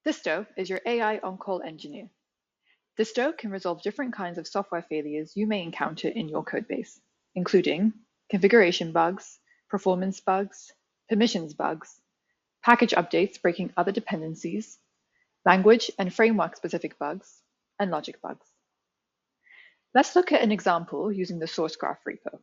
Disto is your AI on-call engineer. Disto can resolve different kinds of software failures you may encounter in your codebase, including configuration bugs, performance bugs, permissions bugs, package updates breaking other dependencies, language and framework-specific bugs, and logic bugs. Let's look at an example using the SourceGraph repo.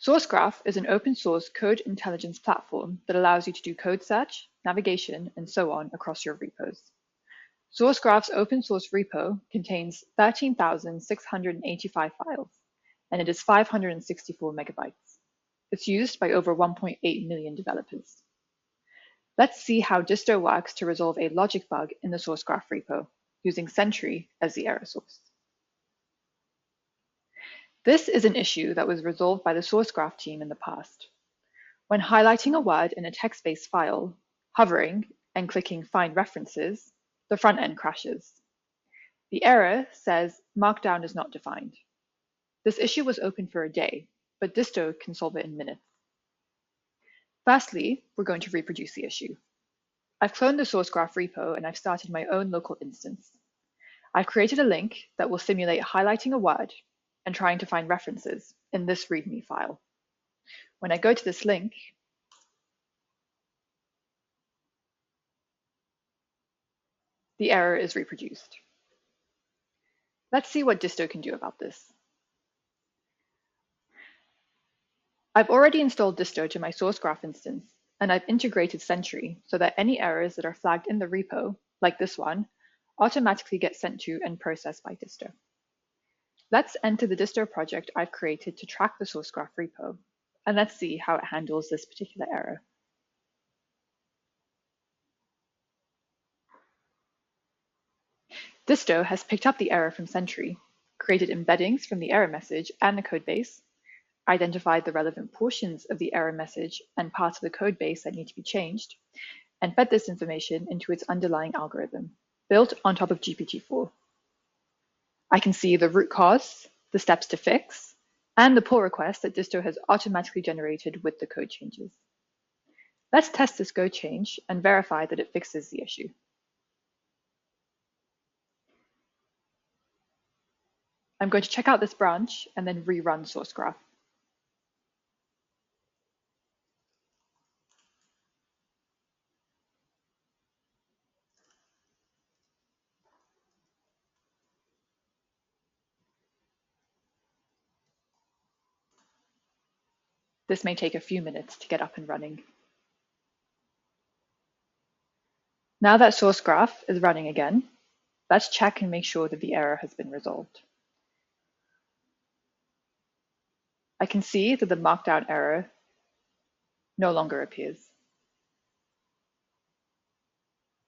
SourceGraph is an open-source code intelligence platform that allows you to do code search, navigation, and so on across your repos. SourceGraph's open-source repo contains 13,685 files, and it is 564 megabytes. It's used by over 1.8 million developers. Let's see how Disto works to resolve a logic bug in the SourceGraph repo, using Sentry as the error source. This is an issue that was resolved by the SourceGraph team in the past. When highlighting a word in a text-based file, hovering and clicking Find References, the front end crashes. The error says Markdown is not defined. This issue was open for a day, but Disto can solve it in minutes. Firstly, we're going to reproduce the issue. I've cloned the SourceGraph repo and I've started my own local instance. I've created a link that will simulate highlighting a word and trying to find references in this README file. When I go to this link, the error is reproduced. Let's see what Disto can do about this. I've already installed Disto to my SourceGraph instance, and I've integrated Sentry so that any errors that are flagged in the repo, like this one, automatically get sent to and processed by Disto. Let's enter the Disto project I've created to track the SourceGraph repo, and let's see how it handles this particular error. Disto has picked up the error from Sentry, created embeddings from the error message and the codebase, identified the relevant portions of the error message and parts of the codebase that need to be changed, and fed this information into its underlying algorithm, built on top of GPT-4. I can see the root cause, the steps to fix, and the pull request that Disto has automatically generated with the code changes. Let's test this code change and verify that it fixes the issue. I'm going to check out this branch and then rerun SourceGraph. This may take a few minutes to get up and running. Now that SourceGraph is running again, let's check and make sure that the error has been resolved. I can see that the Markdown error no longer appears.